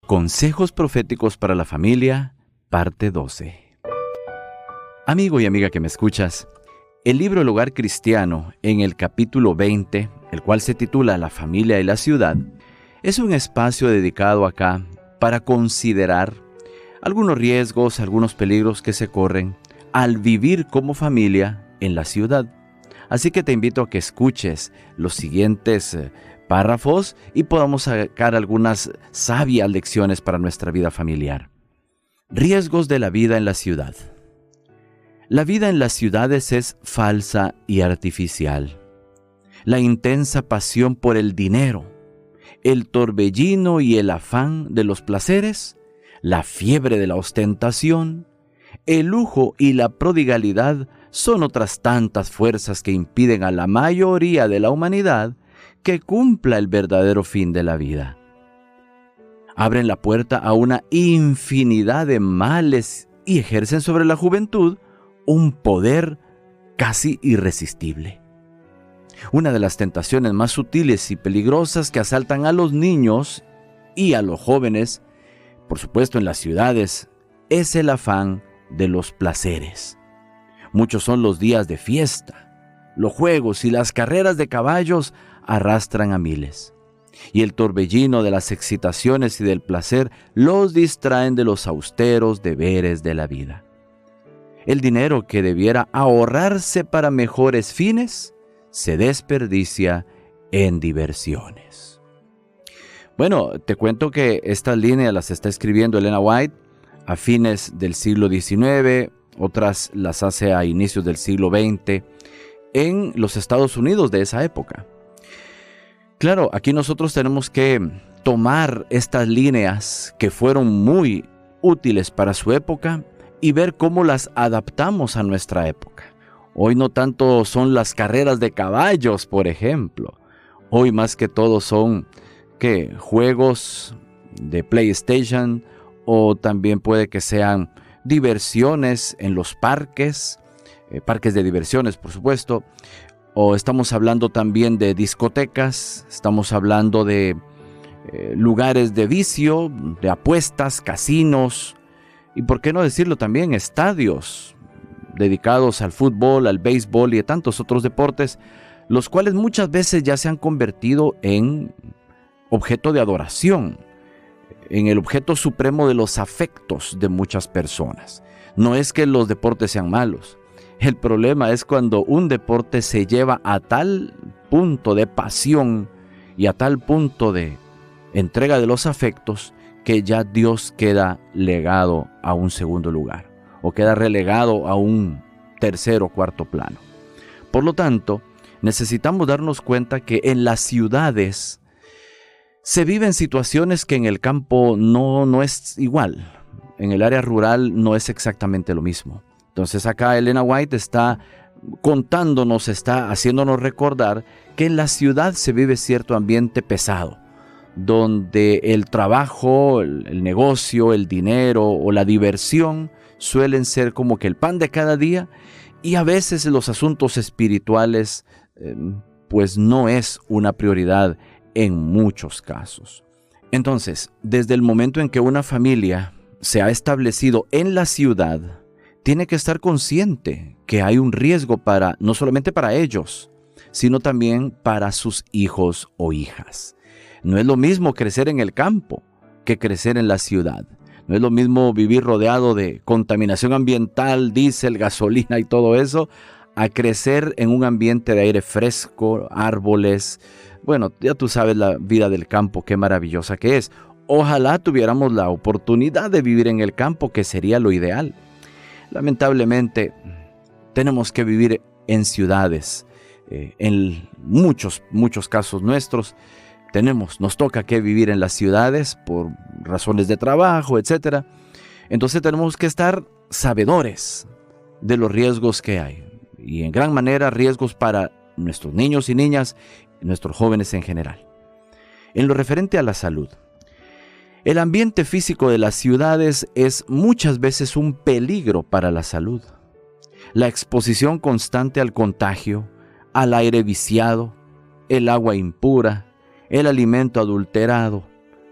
Consejos proféticos para la familia, parte 12. Amigo y amiga que me escuchas, el libro El Hogar Cristiano, en el capítulo 20, el cual se titula La familia y la ciudad, es un espacio dedicado acá para considerar algunos riesgos, algunos peligros que se corren al vivir como familia en la ciudad. Así que te invito a que escuches los siguientes párrafos y podamos sacar algunas sabias lecciones para nuestra vida familiar. Riesgos de la vida en la ciudad. La vida en las ciudades es falsa y artificial. La intensa pasión por el dinero, el torbellino y el afán de los placeres, la fiebre de la ostentación, el lujo y la prodigalidad son otras tantas fuerzas que impiden a la mayoría de la humanidad que cumpla el verdadero fin de la vida. Abren la puerta a una infinidad de males y ejercen sobre la juventud un poder casi irresistible. Una de las tentaciones más sutiles y peligrosas que asaltan a los niños y a los jóvenes, por supuesto en las ciudades, es el afán de los placeres. Muchos son los días de fiesta. Los juegos y las carreras de caballos arrastran a miles. Y el torbellino de las excitaciones y del placer los distraen de los austeros deberes de la vida. El dinero que debiera ahorrarse para mejores fines se desperdicia en diversiones. Bueno, te cuento que estas líneas las está escribiendo Elena White a fines del siglo XIX, otras las hace a inicios del siglo XX, en los Estados Unidos de esa época. Claro, aquí nosotros tenemos que tomar estas líneas que fueron muy útiles para su época y ver cómo las adaptamos a nuestra época. Hoy no tanto son las carreras de caballos, por ejemplo. Hoy más que todo son juegos de PlayStation, o también puede que sean diversiones en los parques de diversiones, por supuesto. O estamos hablando también de discotecas, estamos hablando de lugares de vicio, de apuestas, casinos, y por qué no decirlo también, estadios dedicados al fútbol, al béisbol y a tantos otros deportes, los cuales muchas veces ya se han convertido en objeto de adoración, en el objeto supremo de los afectos de muchas personas. No es que los deportes sean malos. El problema es cuando un deporte se lleva a tal punto de pasión y a tal punto de entrega de los afectos que ya Dios queda legado a un segundo lugar o queda relegado a un tercer o cuarto plano. Por lo tanto, necesitamos darnos cuenta que en las ciudades se viven situaciones que en el campo no es igual. En el área rural no es exactamente lo mismo. Entonces acá Elena White está contándonos, está haciéndonos recordar que en la ciudad se vive cierto ambiente pesado, donde el trabajo, el negocio, el dinero o la diversión suelen ser como que el pan de cada día, y a veces los asuntos espirituales pues no es una prioridad en muchos casos. Entonces, desde el momento en que una familia se ha establecido en la ciudad, tiene que estar consciente que hay un riesgo no solamente para ellos, sino también para sus hijos o hijas. No es lo mismo crecer en el campo que crecer en la ciudad. No es lo mismo vivir rodeado de contaminación ambiental, diésel, gasolina y todo eso, a crecer en un ambiente de aire fresco, árboles. Bueno, ya tú sabes la vida del campo, qué maravillosa que es. Ojalá tuviéramos la oportunidad de vivir en el campo, que sería lo ideal. Lamentablemente, tenemos que vivir en ciudades. En muchos casos nuestros, nos toca que vivir en las ciudades por razones de trabajo, etc. Entonces tenemos que estar sabedores de los riesgos que hay. Y en gran manera riesgos para nuestros niños y niñas, nuestros jóvenes en general. En lo referente a la salud, el ambiente físico de las ciudades es muchas veces un peligro para la salud. La exposición constante al contagio, al aire viciado, el agua impura, el alimento adulterado,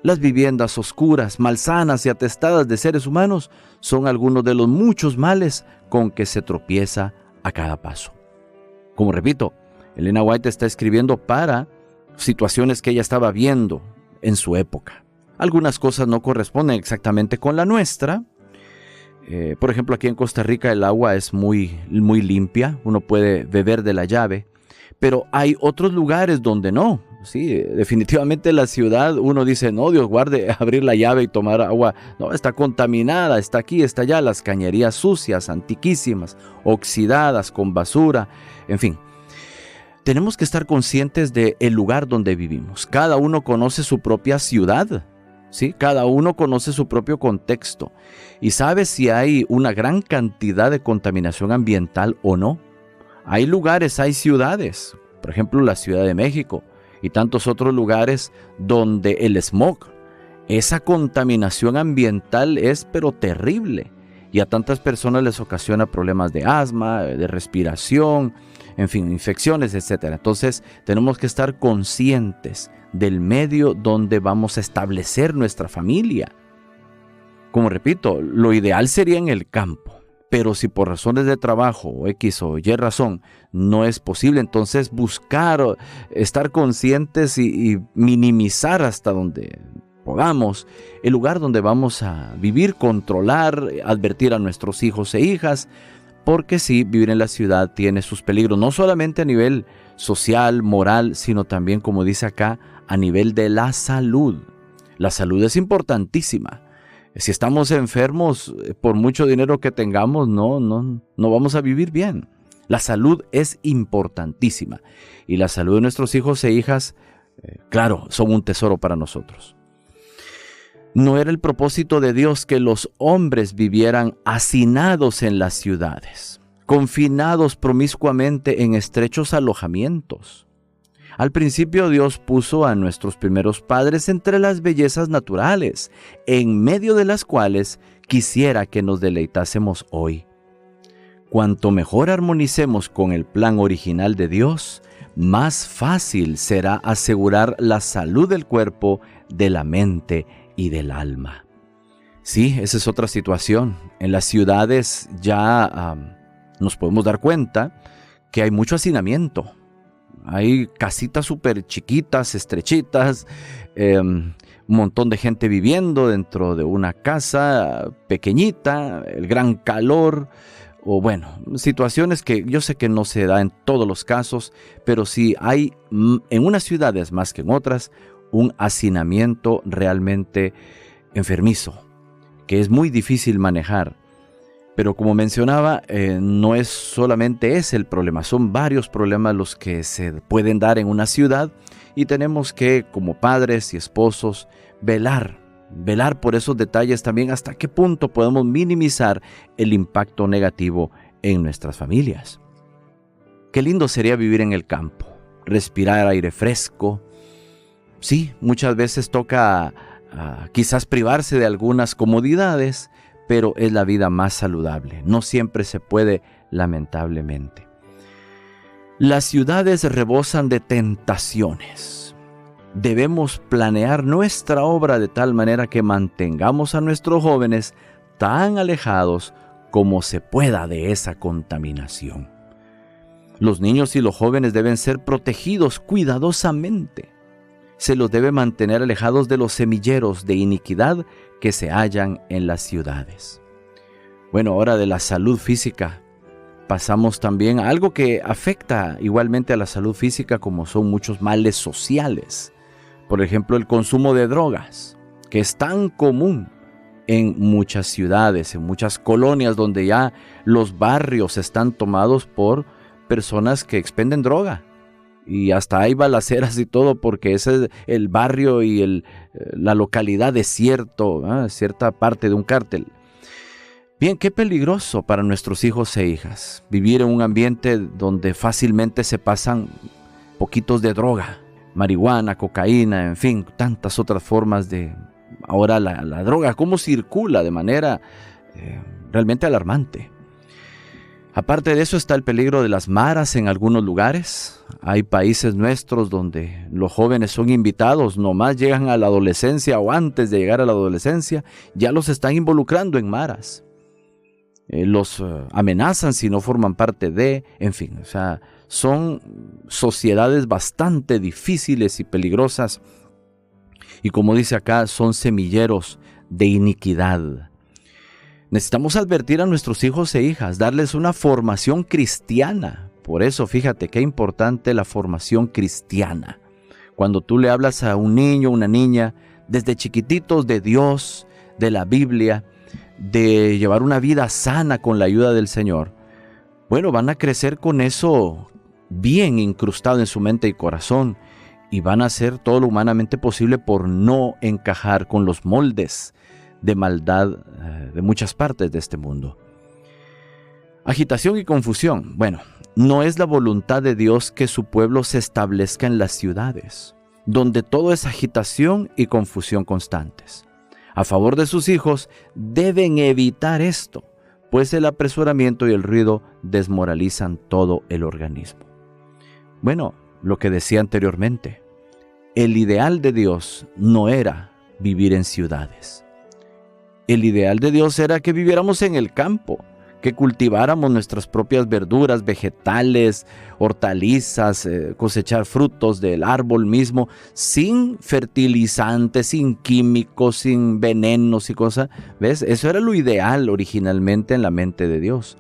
Las viviendas oscuras, malsanas y atestadas de seres humanos son algunos de los muchos males con que se tropieza a cada paso. Como repito, Elena White está escribiendo para situaciones que ella estaba viendo en su época. Algunas cosas no corresponden exactamente con la nuestra. Por ejemplo, aquí en Costa Rica el agua es muy limpia, uno puede beber de la llave, pero hay otros lugares donde no. Sí, definitivamente la ciudad, uno dice, no, Dios guarde, abrir la llave y tomar agua. No, está contaminada, está aquí, está allá, las cañerías sucias, antiquísimas, oxidadas, con basura, en fin. Tenemos que estar conscientes del lugar donde vivimos. Cada uno conoce su propia ciudad, ¿sí? Cada uno conoce su propio contexto y sabe si hay una gran cantidad de contaminación ambiental o no. Hay lugares, hay ciudades, por ejemplo la Ciudad de México, y tantos otros lugares donde el smog, esa contaminación ambiental es pero terrible, y a tantas personas les ocasiona problemas de asma, de respiración, en fin, infecciones, etc. Entonces tenemos que estar conscientes del medio donde vamos a establecer nuestra familia. Como repito, lo ideal sería en el campo. Pero si por razones de trabajo o X o Y razón no es posible, entonces buscar, estar conscientes y minimizar hasta donde podamos el lugar donde vamos a vivir, controlar, advertir a nuestros hijos e hijas, porque sí, vivir en la ciudad tiene sus peligros, no solamente a nivel social, moral, sino también, como dice acá, a nivel de la salud. La salud es importantísima. Si estamos enfermos, por mucho dinero que tengamos, no vamos a vivir bien. La salud es importantísima. Y la salud de nuestros hijos e hijas, claro, son un tesoro para nosotros. No era el propósito de Dios que los hombres vivieran hacinados en las ciudades, confinados promiscuamente en estrechos alojamientos. Al principio Dios puso a nuestros primeros padres entre las bellezas naturales, en medio de las cuales quisiera que nos deleitásemos hoy. Cuanto mejor armonicemos con el plan original de Dios, más fácil será asegurar la salud del cuerpo, de la mente y del alma. Sí, esa es otra situación. En las ciudades ya nos podemos dar cuenta que hay mucho hacinamiento. Hay casitas súper chiquitas, estrechitas, un montón de gente viviendo dentro de una casa pequeñita, el gran calor, o bueno, situaciones que yo sé que no se da en todos los casos, pero sí hay en unas ciudades más que en otras un hacinamiento realmente enfermizo, que es muy difícil manejar. Pero como mencionaba, no es solamente ese el problema, son varios problemas los que se pueden dar en una ciudad y tenemos que, como padres y esposos, velar por esos detalles también, hasta qué punto podemos minimizar el impacto negativo en nuestras familias. Qué lindo sería vivir en el campo, respirar aire fresco. Sí, muchas veces toca quizás privarse de algunas comodidades, pero es la vida más saludable. No siempre se puede, lamentablemente. Las ciudades rebosan de tentaciones. Debemos planear nuestra obra de tal manera que mantengamos a nuestros jóvenes tan alejados como se pueda de esa contaminación. Los niños y los jóvenes deben ser protegidos cuidadosamente. Se los debe mantener alejados de los semilleros de iniquidad que se hallan en las ciudades. Bueno, ahora de la salud física, pasamos también a algo que afecta igualmente a la salud física, como son muchos males sociales. Por ejemplo, el consumo de drogas, que es tan común en muchas ciudades, en muchas colonias donde ya los barrios están tomados por personas que expenden droga. Y hasta hay balaceras y todo porque ese es el barrio y la localidad de cierta parte de un cártel. Bien, qué peligroso para nuestros hijos e hijas vivir en un ambiente donde fácilmente se pasan poquitos de droga, marihuana, cocaína, en fin, tantas otras formas de... Ahora la droga, cómo circula de manera realmente alarmante. Aparte de eso está el peligro de las maras en algunos lugares. Hay países nuestros donde los jóvenes son invitados, nomás llegan a la adolescencia o antes de llegar a la adolescencia, ya los están involucrando en maras. Los amenazan si no forman parte de, en fin, o sea, son sociedades bastante difíciles y peligrosas. Y como dice acá, son semilleros de iniquidad. Necesitamos advertir a nuestros hijos e hijas, darles una formación cristiana. Por eso, fíjate qué importante la formación cristiana. Cuando tú le hablas a un niño o una niña, desde chiquititos de Dios, de la Biblia, de llevar una vida sana con la ayuda del Señor, bueno, van a crecer con eso bien incrustado en su mente y corazón y van a hacer todo lo humanamente posible por no encajar con los moldes de maldad de muchas partes de este mundo. Agitación y confusión. Bueno, no es la voluntad de Dios que su pueblo se establezca en las ciudades, donde todo es agitación y confusión constantes. A favor de sus hijos, deben evitar esto, pues el apresuramiento y el ruido desmoralizan todo el organismo. Bueno, lo que decía anteriormente, el ideal de Dios no era vivir en ciudades. El ideal de Dios era que viviéramos en el campo, que cultiváramos nuestras propias verduras, vegetales, hortalizas, cosechar frutos del árbol mismo, sin fertilizantes, sin químicos, sin venenos y cosas. ¿Ves? Eso era lo ideal originalmente en la mente de Dios.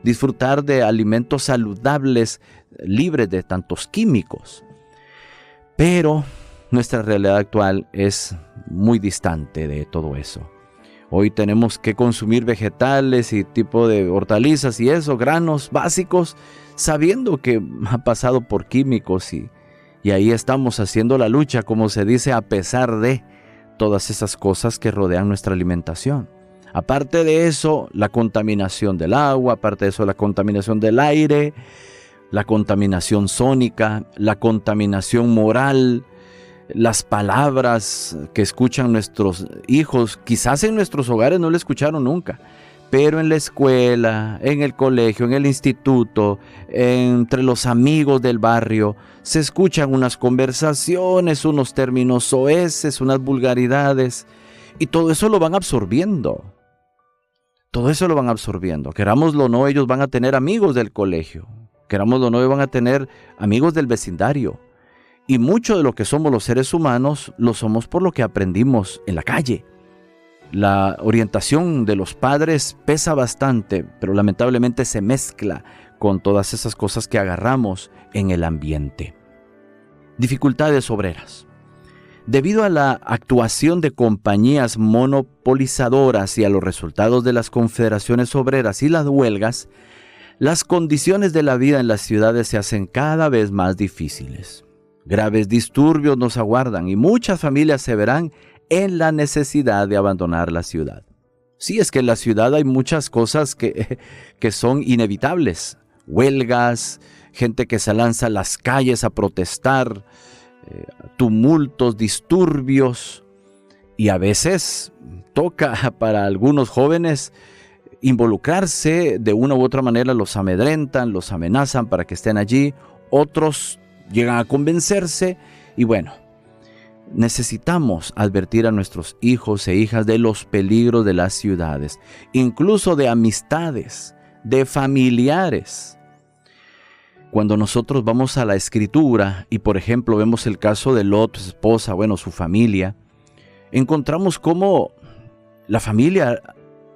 Disfrutar de alimentos saludables, libres de tantos químicos. Pero nuestra realidad actual es muy distante de todo eso. Hoy tenemos que consumir vegetales y tipo de hortalizas y eso, granos básicos, sabiendo que ha pasado por químicos y ahí estamos haciendo la lucha, como se dice, a pesar de todas esas cosas que rodean nuestra alimentación. Aparte de eso, la contaminación del agua, aparte de eso, la contaminación del aire, la contaminación sónica, la contaminación moral, las palabras que escuchan nuestros hijos, quizás en nuestros hogares no le escucharon nunca, pero en la escuela, en el colegio, en el instituto, entre los amigos del barrio, se escuchan unas conversaciones, unos términos soeces, unas vulgaridades, y todo eso lo van absorbiendo. Todo eso lo van absorbiendo. Querámoslo o no, ellos van a tener amigos del colegio. Querámoslo o no, van a tener amigos del vecindario. Y mucho de lo que somos los seres humanos, lo somos por lo que aprendimos en la calle. La orientación de los padres pesa bastante, pero lamentablemente se mezcla con todas esas cosas que agarramos en el ambiente. Dificultades obreras. Debido a la actuación de compañías monopolizadoras y a los resultados de las confederaciones obreras y las huelgas, las condiciones de la vida en las ciudades se hacen cada vez más difíciles. Graves disturbios nos aguardan y muchas familias se verán en la necesidad de abandonar la ciudad. Sí, es que en la ciudad hay muchas cosas que son inevitables. Huelgas, gente que se lanza a las calles a protestar, tumultos, disturbios. Y a veces toca para algunos jóvenes involucrarse de una u otra manera, los amedrentan, los amenazan para que estén allí. Otros llegan a convencerse y bueno, necesitamos advertir a nuestros hijos e hijas de los peligros de las ciudades, incluso de amistades, de familiares. Cuando nosotros vamos a la Escritura y por ejemplo vemos el caso de Lot, su esposa, su familia, encontramos cómo la familia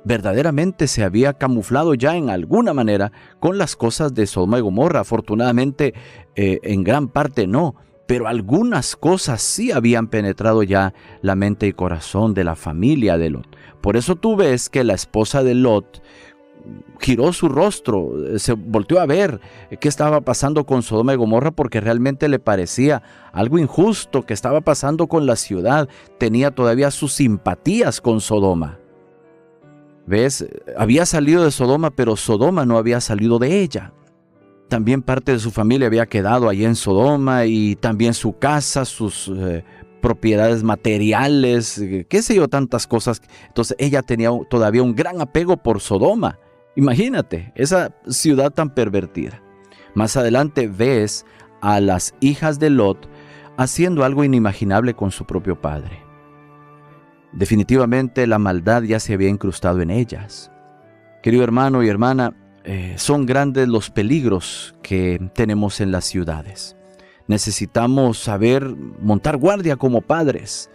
verdaderamente se había camuflado ya en alguna manera con las cosas de Sodoma y Gomorra. Afortunadamente, en gran parte no, pero algunas cosas sí habían penetrado ya la mente y corazón de la familia de Lot. Por eso tú ves que la esposa de Lot giró su rostro, se volteó a ver qué estaba pasando con Sodoma y Gomorra, porque realmente le parecía algo injusto que estaba pasando con la ciudad. Tenía todavía sus simpatías con Sodoma. ¿Ves? Había salido de Sodoma, pero Sodoma no había salido de ella. También parte de su familia había quedado allí en Sodoma y también su casa, sus propiedades materiales, qué sé yo, tantas cosas. Entonces ella tenía todavía un gran apego por Sodoma. Imagínate, esa ciudad tan pervertida. Más adelante ves a las hijas de Lot haciendo algo inimaginable con su propio padre. Definitivamente la maldad ya se había incrustado en ellas. Querido hermano y hermana, son grandes los peligros que tenemos en las ciudades. Necesitamos saber montar guardia como padres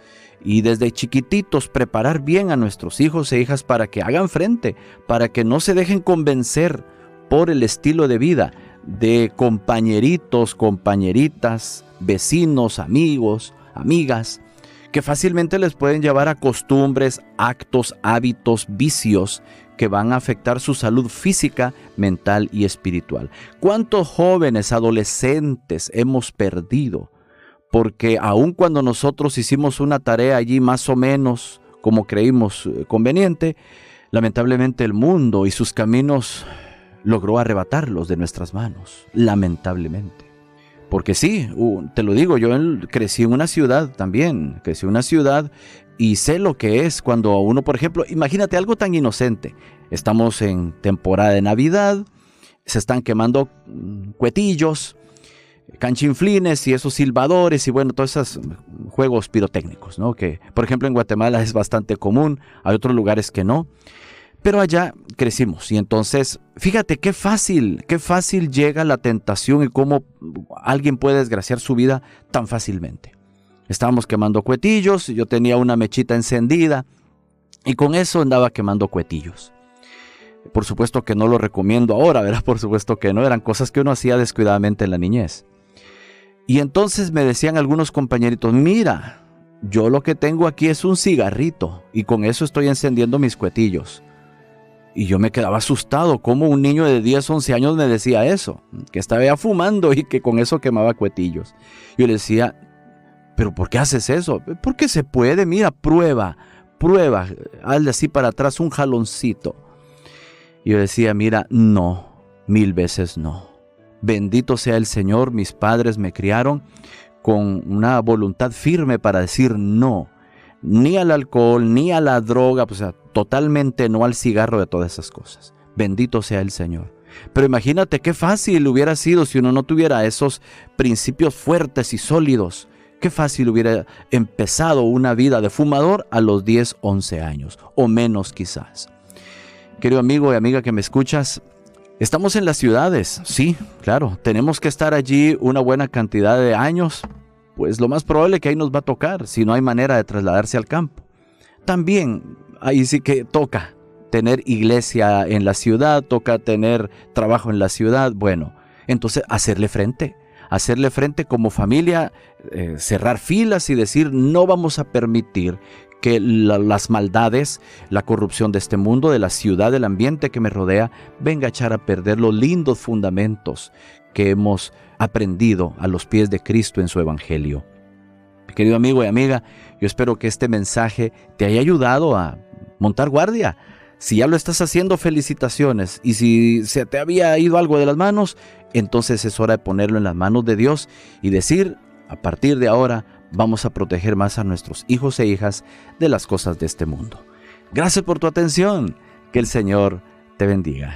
y desde chiquititos preparar bien a nuestros hijos e hijas para que hagan frente, para que no se dejen convencer por el estilo de vida de compañeritos, compañeritas, vecinos, amigos, amigas, que fácilmente les pueden llevar a costumbres, actos, hábitos, vicios que van a afectar su salud física, mental y espiritual. ¿Cuántos jóvenes, adolescentes hemos perdido? Porque aun cuando nosotros hicimos una tarea allí más o menos como creímos conveniente, lamentablemente el mundo y sus caminos logró arrebatarlos de nuestras manos, lamentablemente. Porque sí, te lo digo, yo crecí en una ciudad también, crecí en una ciudad y sé lo que es cuando uno, por ejemplo, imagínate algo tan inocente. Estamos en temporada de Navidad, se están quemando cuetillos, canchinflines y esos silbadores y bueno, todos esos juegos pirotécnicos, ¿no? Que, por ejemplo, en Guatemala es bastante común, hay otros lugares que no. Pero allá crecimos y entonces, fíjate qué fácil llega la tentación y cómo alguien puede desgraciar su vida tan fácilmente. Estábamos quemando cuetillos, yo tenía una mechita encendida y con eso andaba quemando cuetillos. Por supuesto que no lo recomiendo ahora, ¿verdad? Por supuesto que no, eran cosas que uno hacía descuidadamente en la niñez. Y entonces me decían algunos compañeritos, mira, yo lo que tengo aquí es un cigarrito y con eso estoy encendiendo mis cuetillos. Y yo me quedaba asustado, como un niño de 10, 11 años me decía eso, que estaba ya fumando y que con eso quemaba cuetillos. Yo le decía, ¿pero por qué haces eso? Porque se puede, mira, prueba, hazle así para atrás un jaloncito. Y yo decía, mira, no, 1000 veces no. Bendito sea el Señor, mis padres me criaron con una voluntad firme para decir no. Ni al alcohol, ni a la droga, o sea, totalmente no al cigarro, de todas esas cosas. Bendito sea el Señor. Pero imagínate qué fácil hubiera sido si uno no tuviera esos principios fuertes y sólidos. Qué fácil hubiera empezado una vida de fumador a los 10, 11 años, o menos quizás. Querido amigo y amiga que me escuchas, estamos en las ciudades, sí, claro, tenemos que estar allí una buena cantidad de años. Pues lo más probable es que ahí nos va a tocar, si no hay manera de trasladarse al campo. También, ahí sí que toca tener iglesia en la ciudad, toca tener trabajo en la ciudad. Bueno, entonces hacerle frente como familia, cerrar filas y decir, no vamos a permitir que las maldades, la corrupción de este mundo, de la ciudad, del ambiente que me rodea, venga a echar a perder los lindos fundamentos que hemos aprendido a los pies de Cristo en su Evangelio. Querido amigo y amiga, yo espero que este mensaje te haya ayudado a montar guardia. Si ya lo estás haciendo, felicitaciones. Y si se te había ido algo de las manos, entonces es hora de ponerlo en las manos de Dios y decir, a partir de ahora, vamos a proteger más a nuestros hijos e hijas de las cosas de este mundo. Gracias por tu atención. Que el Señor te bendiga.